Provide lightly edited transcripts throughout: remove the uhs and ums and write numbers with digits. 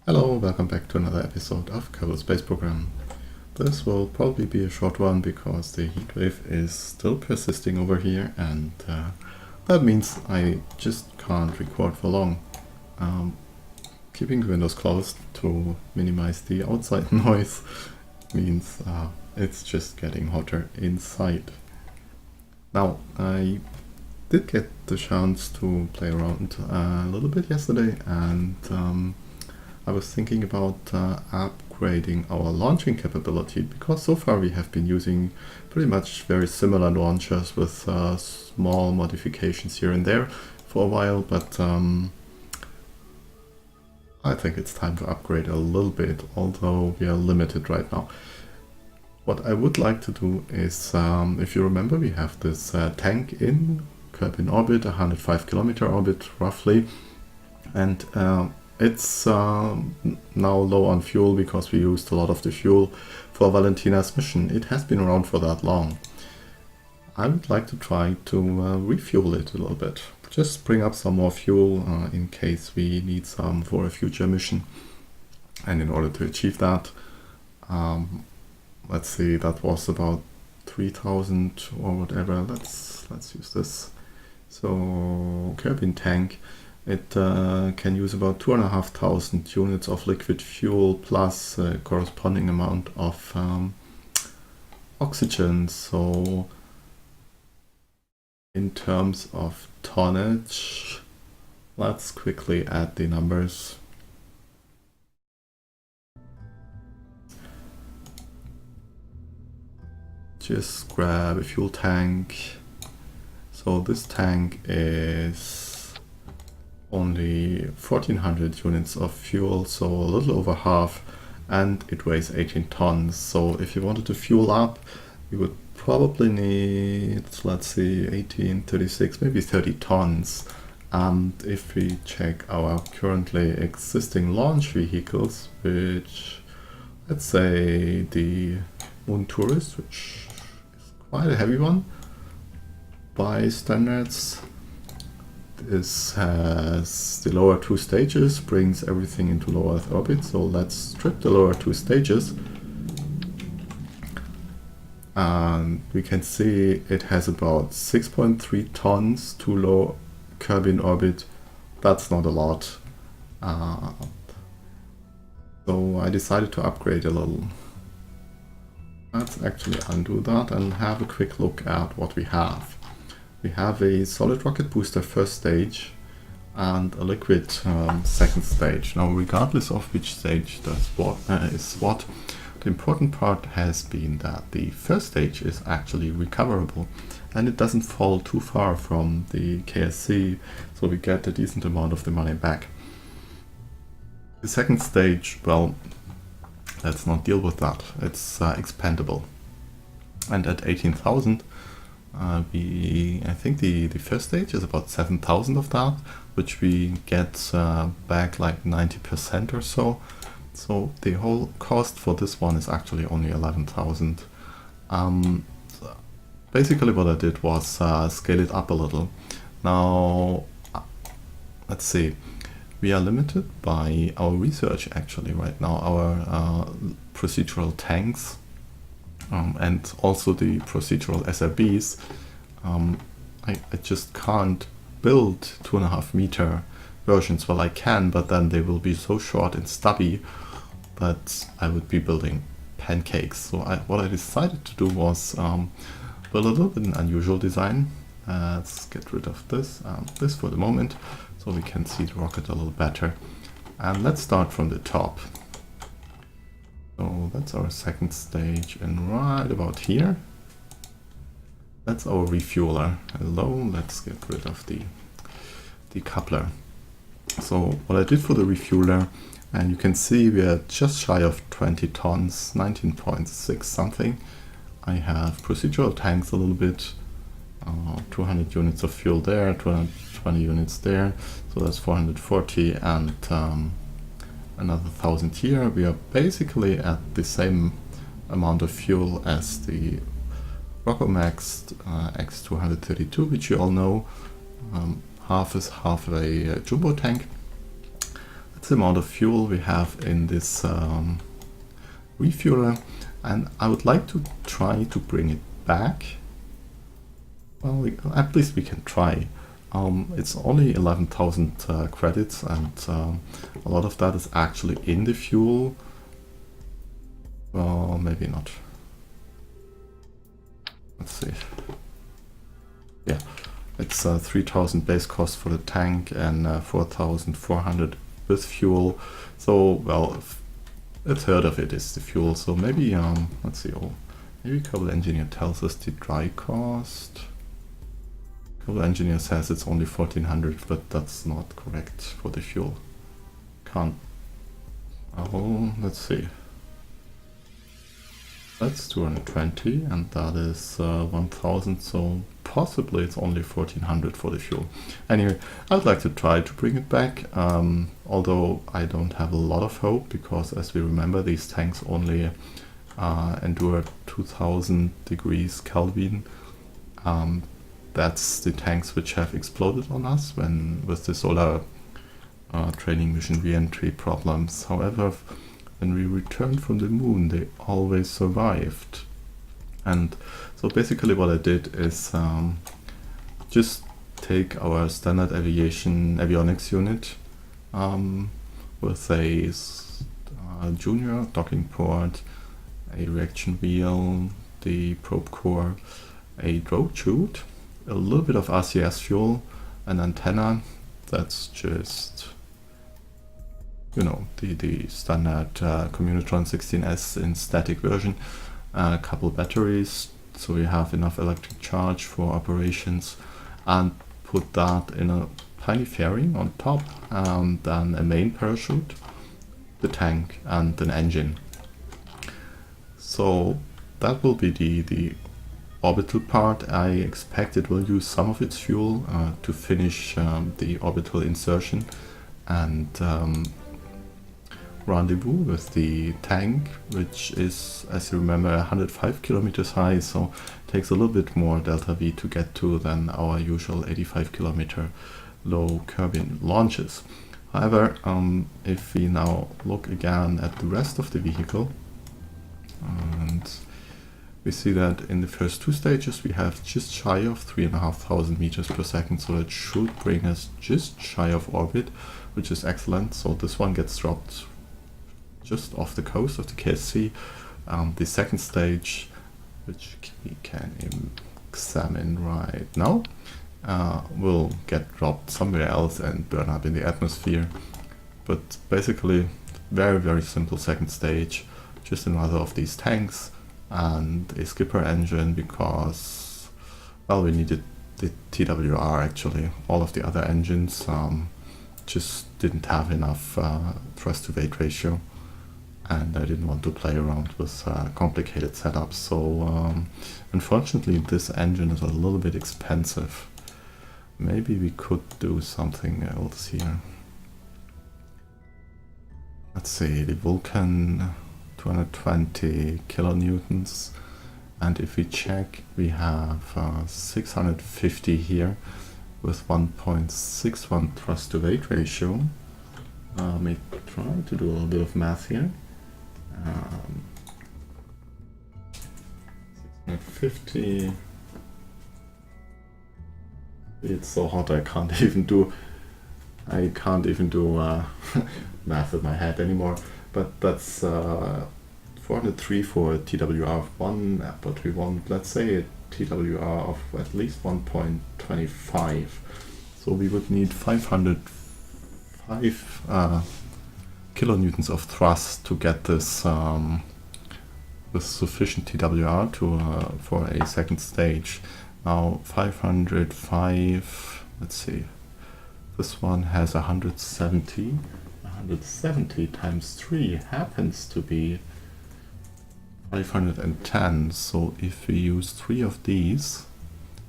Hello, welcome back to another episode of Kerbal Space Program. This will probably be a short one because the heatwave is still persisting over here, and that means I just can't record for long. Keeping the windows closed to minimize the outside noise means it's just getting hotter inside. Now, I did get the chance to play around a little bit yesterday, and I was thinking about upgrading our launching capability, because so far we have been using pretty much very similar launchers with small modifications here and there for a while, but I think it's time to upgrade a little bit, although we are limited right now. What I would like to do is, if you remember, we have this tank in Kerbin Orbit, 105 kilometer orbit roughly, and it's now low on fuel because we used a lot of the fuel for Valentina's mission. It has been around for that long. I would like to try to refuel it a little bit. Just bring up some more fuel in case we need some for a future mission. And in order to achieve that, let's see, that was about 3,000 or whatever. Let's use this. So Kerbin Tank. It can use about 2,500 units of liquid fuel plus a corresponding amount of oxygen. So in terms of tonnage, let's quickly add the numbers. Just grab a fuel tank. So this tank is only 1,400 units of fuel, so a little over half, and it weighs 18 tons. So if you wanted to fuel up, you would probably need, let's see, 18, 36, maybe 30 tons. And if we check our currently existing launch vehicles, which, let's say the Moon Tourist, which is quite a heavy one by standards. This has the lower two stages, brings everything into low Earth orbit. So let's strip the lower two stages. And we can see it has about 6.3 tons to low Kerbin orbit. That's not a lot. So I decided to upgrade a little. Let's actually undo that and have a quick look at what we have. We have a solid rocket booster first stage and a liquid second stage. Now, regardless of which stage is what, the important part has been that the first stage is actually recoverable and it doesn't fall too far from the KSP, so we get a decent amount of the money back. The second stage, well, let's not deal with that. It's expendable. And at 18,000, I think the first stage is about 7,000 of that, which we get back like 90% or so. So the whole cost for this one is actually only 11,000. Basically what I did was scale it up a little. Now, let's see. We are limited by our research actually right now, our procedural tanks. And also the procedural SRBs. I just can't build 2.5 meter versions. Well, I can, but then they will be so short and stubby that I would be building pancakes. So what I decided to do was build a little bit an unusual design. Let's get rid of this for the moment, so we can see the rocket a little better. And let's start from the top. So that's our second stage, and right about here, that's our refueler. Hello, let's get rid of the coupler. So what I did for the refueler, and you can see we are just shy of 20 tons, 19.6 something. I have procedural tanks a little bit, 200 units of fuel there, 220 units there, so that's 440, and another 1,000 here. We are basically at the same amount of fuel as the Rockomax X232, which you all know. Half is half a jumbo tank. that's the amount of fuel we have in this refueler, and I would like to try to bring it back. Well, at least we can try. It's only 11,000 credits, and a lot of that is actually in the fuel. Well, maybe not. Let's see. Yeah, it's 3,000 base cost for the tank and 4,400 with fuel. So, well, a third of it is the fuel. So maybe, let's see. Oh, maybe Kerbal Engineer tells us the dry cost. Kerbal Engineer says it's only 1,400, but that's not correct for the fuel. Can't. Oh, let's see. That's 220, and that is 1,000, so possibly it's only 1,400 for the fuel. Anyway, I'd like to try to bring it back, although I don't have a lot of hope, because as we remember, these tanks only endure 2,000 degrees Kelvin. That's the tanks which have exploded on us with the solar training mission re-entry problems. However, when we returned from the moon, they always survived. And so basically what I did is just take our standard avionics unit with a junior docking port, a reaction wheel, the probe core, a drogue chute, a little bit of RCS fuel, an antenna. That's just, you know, the standard Communitron 16S in static version, a couple batteries, so we have enough electric charge for operations, and put that in a tiny fairing on top, and then a main parachute, the tank, and an engine. So that will be the orbital part. I expect it will use some of its fuel to finish the orbital insertion and rendezvous with the tank, which is, as you remember, 105 kilometers high, so it takes a little bit more delta V to get to than our usual 85 kilometer low Kerbin launches. However, if we now look again at the rest of the vehicle, and we see that in the first two stages we have just shy of 3,500 meters per second, so it should bring us just shy of orbit, which is excellent. So this one gets dropped just off the coast of the KSP. The second stage, which we can examine right now, will get dropped somewhere else and burn up in the atmosphere. But basically, very, very simple second stage, just another of these tanks and a skipper engine, because, well, we needed the TWR actually. All of the other engines just didn't have enough thrust to weight ratio, and I didn't want to play around with complicated setups. So unfortunately this engine is a little bit expensive. Maybe we could do something else here. Let's see, the Vulcan 220 kilonewtons, and if we check, we have 650 here with 1.61 thrust to weight ratio. Let me try to do a little bit of math here. 650. It's so hot I can't even do math in my head anymore. But that's 403 for a TWR of 1, but we want, let's say, a TWR of at least 1.25. So we would need 505 kilonewtons of thrust to get this with sufficient TWR for a second stage. Now 505, let's see, this one has 170. 170 times 3 happens to be 510. So if we use 3 of these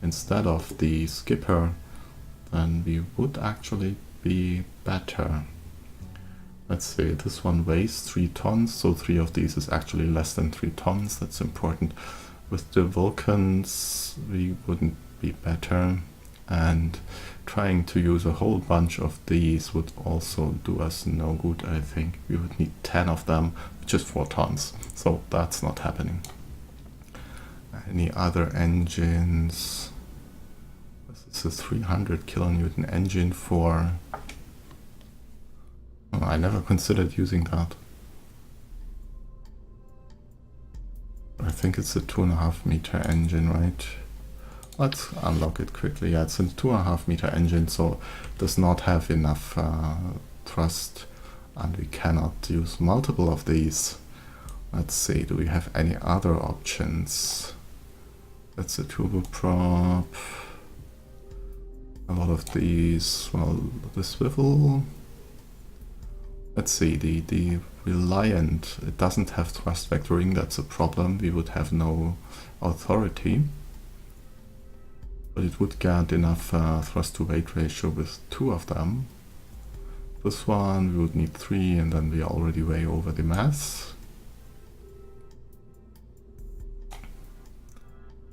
instead of the skipper, then we would actually be better. Let's see, this one weighs 3 tons, so 3 of these is actually less than 3 tons. That's important. With the Vulcans we wouldn't be better. and trying to use a whole bunch of these would also do us no good. I think we would need 10 of them, just 4 tons, so that's not happening. Any other engines? This is a 300 kilonewton engine for... Oh, I never considered using that. I think it's a 2.5 meter engine, right? Let's unlock it quickly. Yeah, it's a 2.5 meter engine, so it does not have enough thrust, and we cannot use multiple of these. Let's see, do we have any other options? That's a turboprop. A lot of these, well, the swivel. Let's see, the Reliant, it doesn't have thrust vectoring, that's a problem. We would have no authority. But it would get enough thrust to weight ratio with 2 of them. This one we would need 3, and then we are already way over the mass.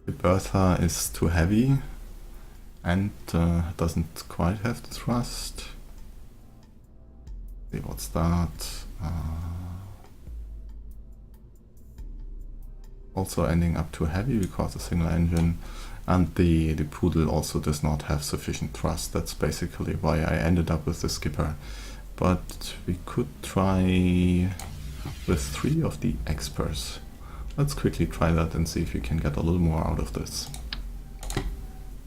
The Bertha is too heavy and doesn't quite have the thrust. See, what's that? Also ending up too heavy because a single engine. And the Poodle also does not have sufficient thrust. That's basically why I ended up with the skipper. But we could try with 3 of the experts. Let's quickly try that and see if we can get a little more out of this.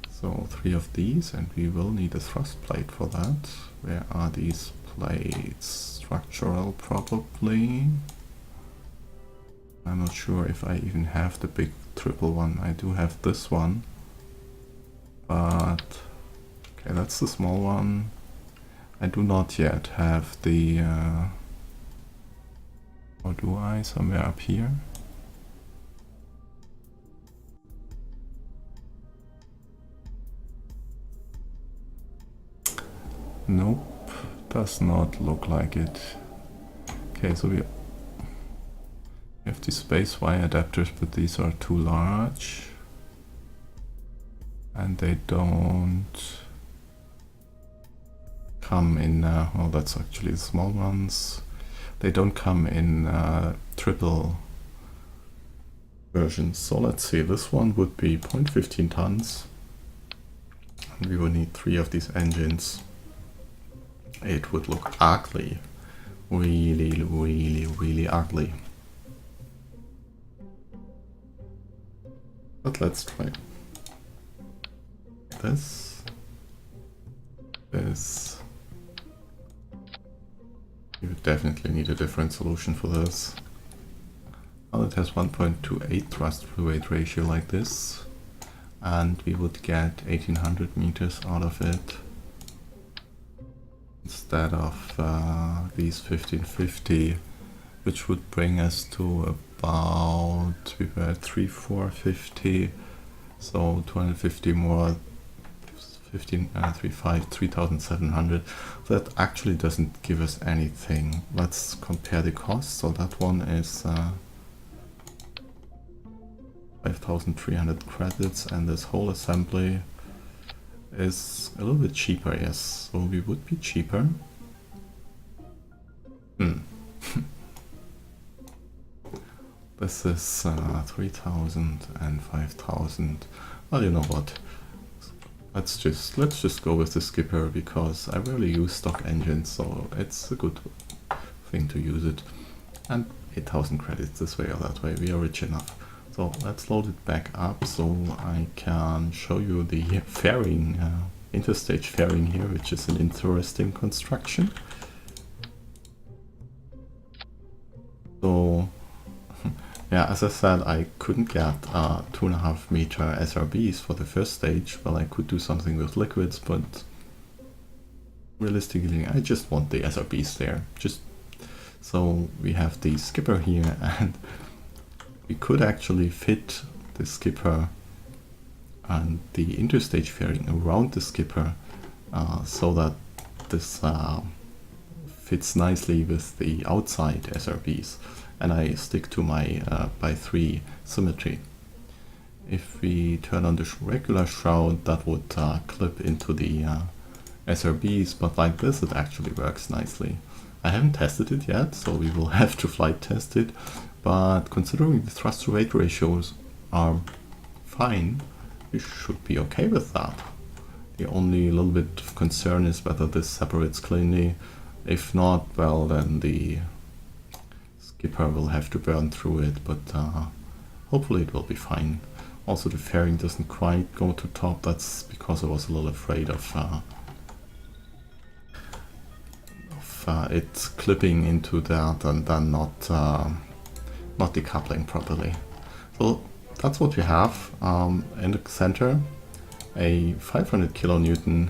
So 3 of these, and we will need a thrust plate for that. Where are these plates? Structural, probably. I'm not sure if I even have the big triple one. I do have this one, but okay, that's the small one. I do not yet have the or do I? Somewhere up here. Nope, does not look like it. Okay, so we have the space wire adapters, but these are too large and they don't come in, well, that's actually the small ones. They don't come in triple versions. So let's see, this one would be 0.15 tons and we would need 3 of these engines. It would look ugly, really, really, really ugly. But let's try this. You would definitely need a different solution for this. Well, it has 1.28 thrust to weight ratio like this, and we would get 1800 meters out of it instead of these 1550, which would bring us to about, we were at 3450, so 250 more, 3,700. That actually doesn't give us anything. Let's compare the cost. So that one is 5,300 credits, and this whole assembly is a little bit cheaper, yes. So we would be cheaper. This is 3,000 and 5,000. Well, you know what? Let's just go with the skipper, because I rarely use stock engines, so it's a good thing to use it. And 8,000 credits this way or that way. We are rich enough. So let's load it back up so I can show you the fairing, interstage fairing here, which is an interesting construction. So yeah, as I said, I couldn't get 2.5 meter SRBs for the first stage. Well, I could do something with liquids, but realistically, I just want the SRBs there. So we have the skipper here, and we could actually fit the skipper and the interstage fairing around the skipper so that this fits nicely with the outside SRBs. And I stick to my by 3 symmetry. if we turn on the regular shroud, that would clip into the SRBs, but like this it actually works nicely. I haven't tested it yet, so we will have to flight test it, but considering the thrust to weight ratios are fine, we should be okay with that. The only little bit of concern is whether this separates cleanly. If not, well, then the skipper will have to burn through it, but hopefully it will be fine. Also, the fairing doesn't quite go to top. That's because I was a little afraid of it clipping into that and then not decoupling properly. So that's what we have in the center. A 500 kilonewton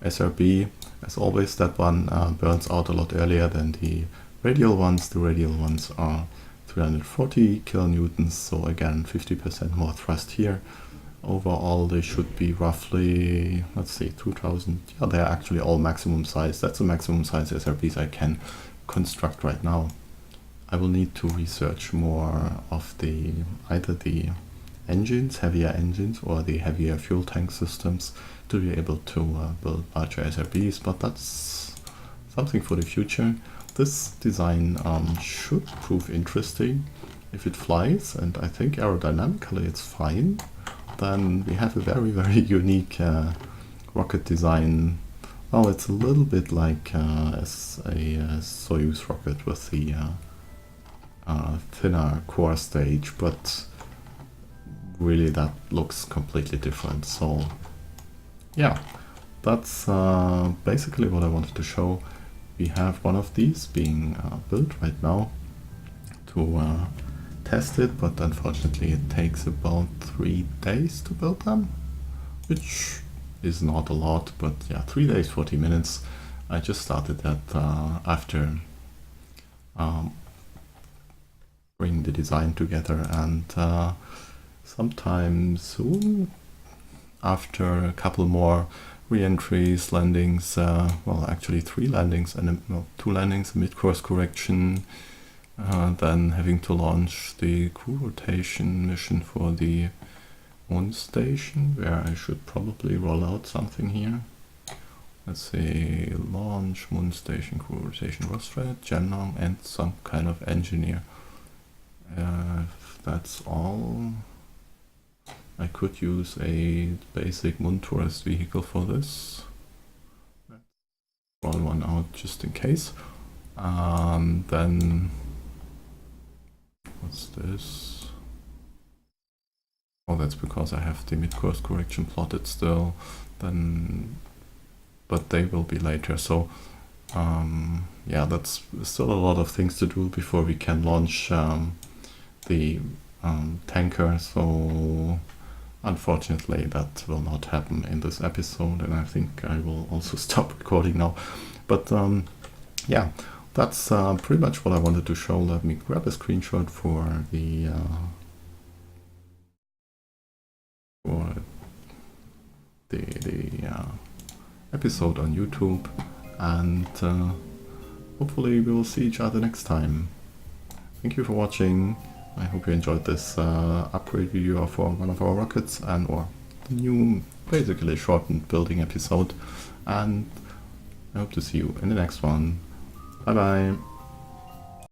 SRB. As always, that one burns out a lot earlier than the radial ones. The radial ones are 340 kilonewtons, so again 50% more thrust here. Overall they should be roughly, let's see, 2000. Yeah, they're actually all maximum size. That's the maximum size SRBs I can construct right now. I will need to research more of either the engines, heavier engines, or the heavier fuel tank systems to be able to build larger SRBs, but that's something for the future. This design should prove interesting if it flies, and I think aerodynamically it's fine. Then we have a very, very unique rocket design. Well, it's a little bit like a Soyuz rocket with the thinner core stage, but really that looks completely different. So yeah, that's basically what I wanted to show. We have one of these being built right now to test it, but unfortunately it takes about 3 days to build them, which is not a lot, but yeah, 3 days, 40 minutes. I just started that after bringing the design together, and sometime soon, after a couple more re-entries, landings, well actually 3 landings and 2 landings, a mid-course correction, then having to launch the crew rotation mission for the moon station, where I should probably roll out something here. Let's say launch, moon station, crew rotation, Rostred, Gennom, and some kind of engineer. If that's all, I could use a basic moon tourist vehicle for this. Let's roll one out just in case. Then what's this? Oh, that's because I have the mid-course correction plotted still. Then, but they will be later. So yeah, that's still a lot of things to do before we can launch the tanker. So unfortunately that will not happen in this episode, and I think I will also stop recording now. But yeah, that's pretty much what I wanted to show. Let me grab a screenshot for the episode on YouTube, and hopefully we will see each other next time. Thank you for watching. I hope you enjoyed this upgrade video for one of our rockets, or the new, basically shortened building episode, and I hope to see you in the next one. Bye bye!